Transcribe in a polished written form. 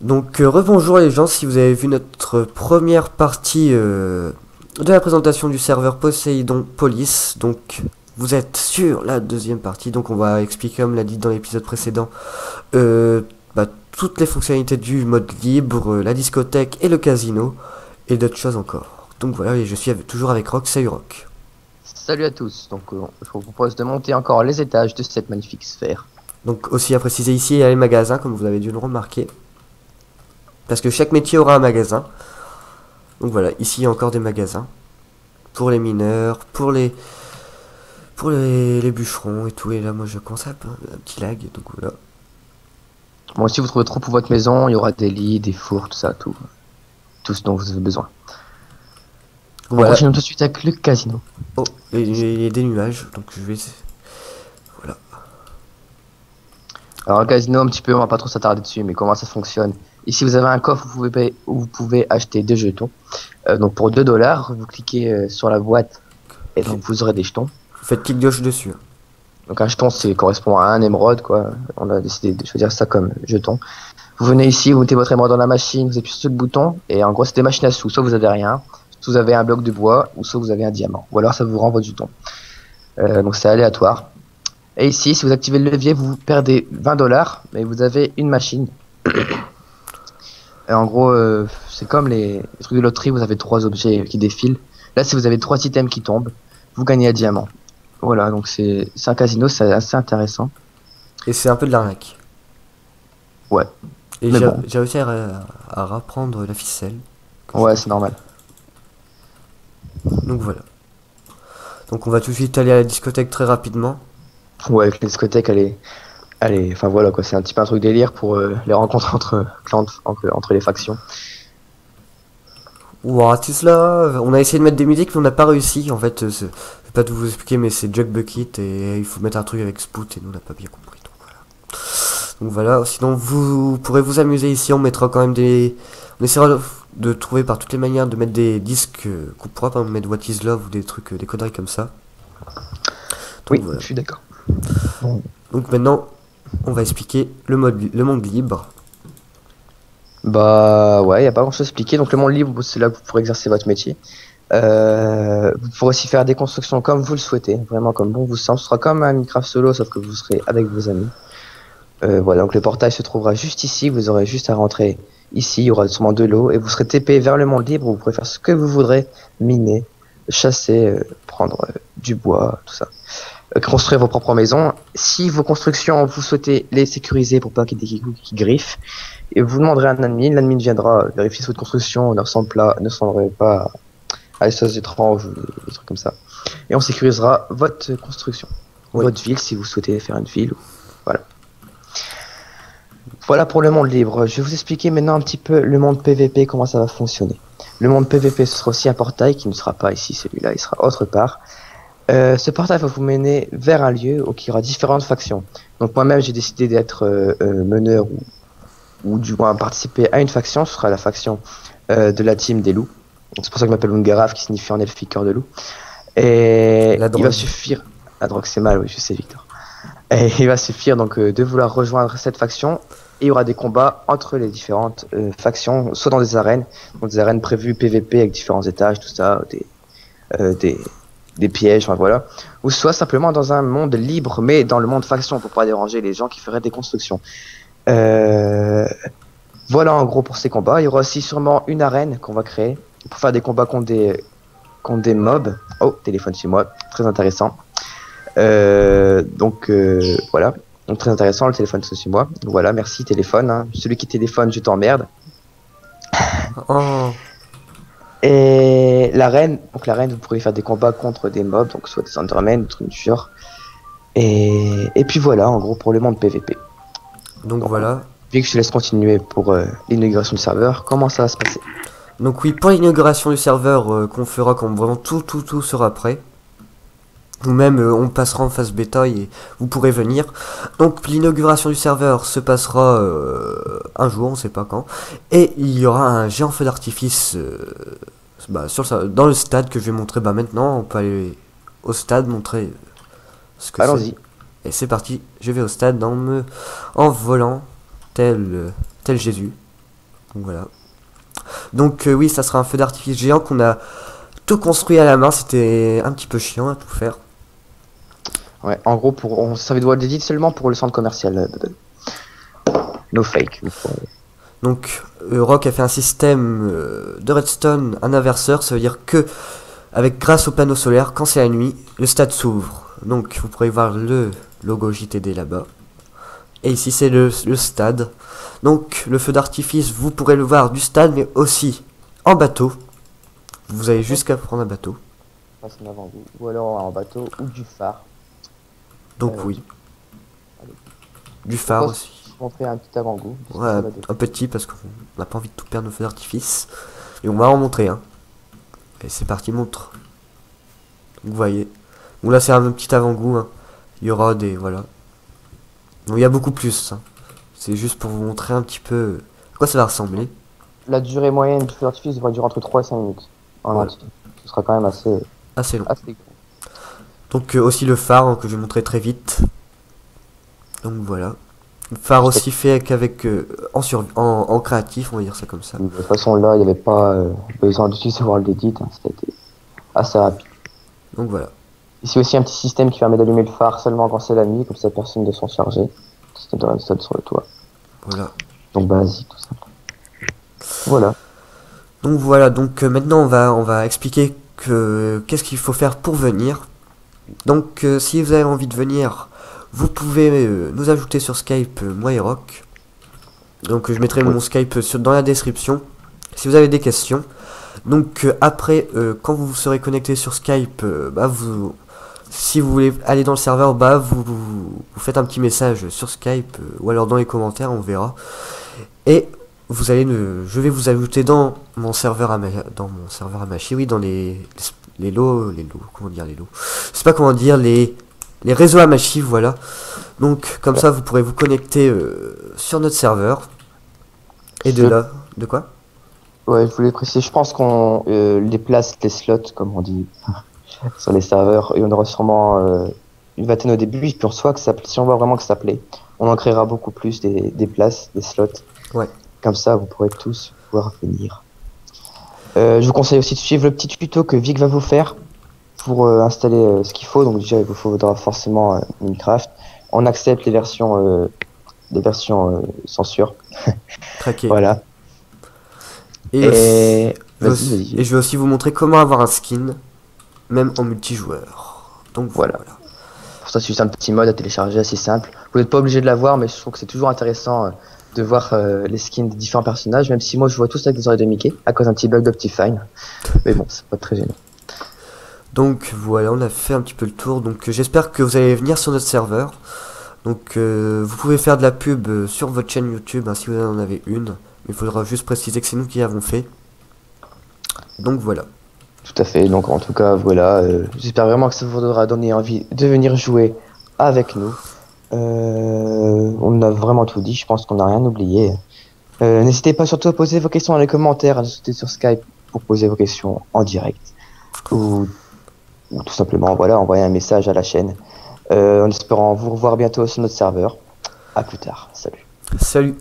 Donc rebonjour les gens, si vous avez vu notre première partie de la présentation du serveur Poseidon Police, donc vous êtes sur la deuxième partie, donc on va expliquer comme l'a dit dans l'épisode précédent euh, toutes les fonctionnalités du mode libre, la discothèque et le casino, et d'autres choses encore. Donc voilà, et je suis toujours avec Rock, salut Rock. Salut à tous, donc je vous propose de monter encore les étages de cette magnifique sphère. Donc aussi à préciser ici, il y a les magasins, comme vous avez dû le remarquer, parce que chaque métier aura un magasin. Donc voilà, ici il y a encore des magasins. Pour les mineurs, pour les bûcherons et tout. Et là, moi, je commence à un petit lag. Donc voilà. Bon, si vous trouvez trop pour votre maison, il y aura des lits, des fours, tout ça, tout ce dont vous avez besoin. On Voilà. continue tout de suite avec le casino. Oh, il y a des nuages. Donc je vais. Voilà. Alors le casino, un petit peu, on va pas trop s'attarder dessus, mais comment ça fonctionne. Ici, vous avez un coffre où vous pouvez acheter des jetons. Donc pour 2 dollars, vous cliquez sur la boîte et donc vous aurez des jetons. Vous faites clic gauche dessus. Donc un jeton, c'est correspond à un émeraude, quoi. On a décidé de choisir ça comme jeton. Vous venez ici, vous mettez votre émeraude dans la machine, vous appuyez sur ce bouton, et en gros, c'est des machines à sous. Soit vous avez rien, soit vous avez un bloc de bois, ou soit vous avez un diamant. Ou alors ça vous rend votre jeton. Donc c'est aléatoire. Et ici, si vous activez le levier, vous perdez 20 dollars, mais vous avez une machine. Et en gros, c'est comme les trucs de loterie, vous avez 3 objets qui défilent. Là, si vous avez 3 items qui tombent, vous gagnez un diamant. Voilà, donc c'est un casino, c'est assez intéressant. Et c'est un peu de l'arnaque. Ouais. Et Mais j'ai bon. j'ai réussi à reprendre la ficelle. Ouais, c'est normal. Donc voilà. Donc on va tout de suite aller à la discothèque très rapidement. Ouais, avec les discothèques, enfin voilà quoi, c'est un petit peu un truc délire pour les rencontres entre clans, entre les factions. Ouah, tout cela, on a essayé de mettre des musiques mais on n'a pas réussi. En fait, je vais pas tout vous expliquer, mais c'est Jug Bucket et il faut mettre un truc avec Spout et nous on n'a pas bien compris. Donc voilà, sinon vous pourrez vous amuser ici, on mettra quand même des... On essaiera de trouver par toutes les manières de mettre des disques qu'on pourra pas mettre What is Love ou des trucs, des conneries comme ça. Donc Oui, voilà. je suis d'accord. Donc maintenant, on va expliquer le monde libre. Bah ouais, y a pas grand chose à expliquer. Donc le monde libre, c'est là que vous pourrez exercer votre métier. Vous pourrez aussi faire des constructions comme vous le souhaitez, vraiment comme bon vous semble. Ce sera comme un Minecraft solo, sauf que vous serez avec vos amis. Voilà, donc le portail se trouvera juste ici. Vous aurez juste à rentrer ici. Il y aura sûrement de l'eau et vous serez TP vers le monde libre où vous pourrez faire ce que vous voudrez, miner, chasser, prendre du bois, tout ça. Construire vos propres maisons. Si vos constructions, vous souhaitez les sécuriser pour pas qu'il y ait des kikous qui griffent, et vous demanderez à un admin, l'admin viendra vérifier si votre construction ne ressemblerait pas à des choses étranges ou des trucs comme ça. Et on sécurisera votre construction. Oui. Votre ville, si vous souhaitez faire une ville. Voilà. Voilà pour le monde libre. Je vais vous expliquer maintenant un petit peu le monde PVP, comment ça va fonctionner. Le monde PVP, ce sera aussi un portail qui ne sera pas ici, celui-là, il sera autre part. Ce portail va vous mener vers un lieu où il y aura différentes factions. Donc moi-même, j'ai décidé d'être meneur ou du moins participer à une faction. Ce sera la faction de la team des loups. C'est pour ça que je m'appelle Ungaraf, qui signifie en elfique cœur de loup. Et La il va drogue. suffire... La drogue, c'est mal, oui, je sais, Victor. Et il va suffire donc de vouloir rejoindre cette faction. Et il y aura des combats entre les différentes factions, soit dans des arènes, prévues PVP avec différents étages, tout ça, des pièges, enfin voilà, ou soit simplement dans un monde libre, mais dans le monde faction pour pas déranger les gens qui feraient des constructions. Voilà en gros pour ces combats. Il y aura aussi sûrement une arène qu'on va créer pour faire des combats contre des mobs. Oh, téléphone chez moi, très intéressant. Voilà, donc très intéressant le téléphone chez moi. Voilà, merci téléphone. Hein. Celui qui téléphone, je t'emmerde. Oh, Et l'arène, vous pourrez faire des combats contre des mobs, donc soit des Endermen, des trucs du genre. Et puis voilà, en gros, pour le monde PVP. donc voilà. Puis que je te laisse continuer pour l'inauguration du serveur, comment ça va se passer? Donc oui, pour l'inauguration du serveur qu'on fera quand vraiment tout sera prêt. Ou même on passera en phase bêta et vous pourrez venir. Donc l'inauguration du serveur se passera un jour, on sait pas quand. Et il y aura un géant feu d'artifice dans le stade que je vais montrer maintenant. On peut aller au stade montrer ce que c'est. Allons-y. Et c'est parti, je vais au stade en volant tel Jésus. Donc voilà. Donc oui, ça sera un feu d'artifice géant qu'on a tout construit à la main. C'était un petit peu chiant à tout faire. Ouais, en gros, on servait de wall edit seulement pour le centre commercial. No fake. Donc Rock a fait un système de redstone, un inverseur. Ça veut dire que grâce au panneau solaire, quand c'est la nuit, le stade s'ouvre. Donc vous pourrez voir le logo JTD là-bas. Et ici c'est le stade. Donc le feu d'artifice, vous pourrez le voir du stade, mais aussi en bateau. Vous avez jusqu'à prendre un bateau. Ou alors en bateau ou du phare. Donc oui. Du phare aussi. Montrer un petit avant-goût. Ouais, un petit parce qu'on n'a pas envie de tout perdre nos feux d'artifice. Et on va en montrer un. Et c'est parti, montre. Donc vous voyez. Bon là c'est un petit avant-goût. Hein. Il y aura des... Voilà. Donc il y a beaucoup plus. Hein. C'est juste pour vous montrer un petit peu à quoi ça va ressembler. La durée moyenne du feu d'artifice devrait durer entre 3 et 5 minutes. Voilà. Ce sera quand même assez long. Donc aussi le phare hein, que je vais montrer très vite. Donc voilà. Le phare aussi fait qu'avec en créatif, on va dire ça comme ça. De toute façon là, il n'y avait pas besoin d'utiliser voir l'edit, hein, c'était assez rapide. Donc voilà. Ici aussi un petit système qui permet d'allumer le phare seulement quand c'est la nuit, comme ça personne ne s'en charger. C'est un stade sur le toit. Voilà. Donc basique tout simplement. Voilà. Donc voilà, donc maintenant on va expliquer qu'est-ce qu'il faut faire pour venir. Donc si vous avez envie de venir, vous pouvez nous ajouter sur Skype, moi et Rock. Donc je mettrai mon Skype dans la description. Si vous avez des questions. Donc après, quand vous serez connecté sur Skype, si vous voulez aller dans le serveur, vous faites un petit message sur Skype ou alors dans les commentaires, on verra. Et vous allez je vais vous ajouter dans mon serveur à Machi, oui, dans les lots, comment dire les lots. Je sais pas comment dire les réseaux à Machi, voilà. Donc comme ça vous pourrez vous connecter sur notre serveur. Et de là, de quoi? Ouais, je voulais préciser, je pense qu'on déplace les slots, comme on dit, sur les serveurs, et on aura sûrement une vingtaine au début, puis on voit que si on voit vraiment que ça plaît, on en créera beaucoup plus des places, des slots. Ouais. Comme ça, vous pourrez tous pouvoir venir. Je vous conseille aussi de suivre le petit tuto que Vic va vous faire pour installer ce qu'il faut. Donc déjà, il vous faudra forcément Minecraft. On accepte les versions censure. Traqué. Voilà. Et je vais aussi vous montrer comment avoir un skin, même en multijoueur. Donc voilà. Pour ça, c'est juste un petit mode à télécharger assez simple. Vous n'êtes pas obligé de l'avoir, mais je trouve que c'est toujours intéressant de voir les skins des différents personnages, même si moi je vois tous avec des oreilles de Mickey, à cause d'un petit bug d'Optifine. Mais bon, c'est pas très gênant. Donc voilà, on a fait un petit peu le tour. Donc j'espère que vous allez venir sur notre serveur. Donc vous pouvez faire de la pub sur votre chaîne YouTube hein, si vous en avez une. Il faudra juste préciser que c'est nous qui l'avons fait. Donc voilà. Tout à fait, donc en tout cas voilà, j'espère vraiment que ça vous aura donné envie de venir jouer avec nous. On a vraiment tout dit, je pense qu'on n'a rien oublié. N'hésitez pas surtout à poser vos questions dans les commentaires, à nous sauter sur Skype pour poser vos questions en direct. Ou tout simplement voilà, envoyer un message à la chaîne. En espérant vous revoir bientôt sur notre serveur. A plus tard, salut. Salut.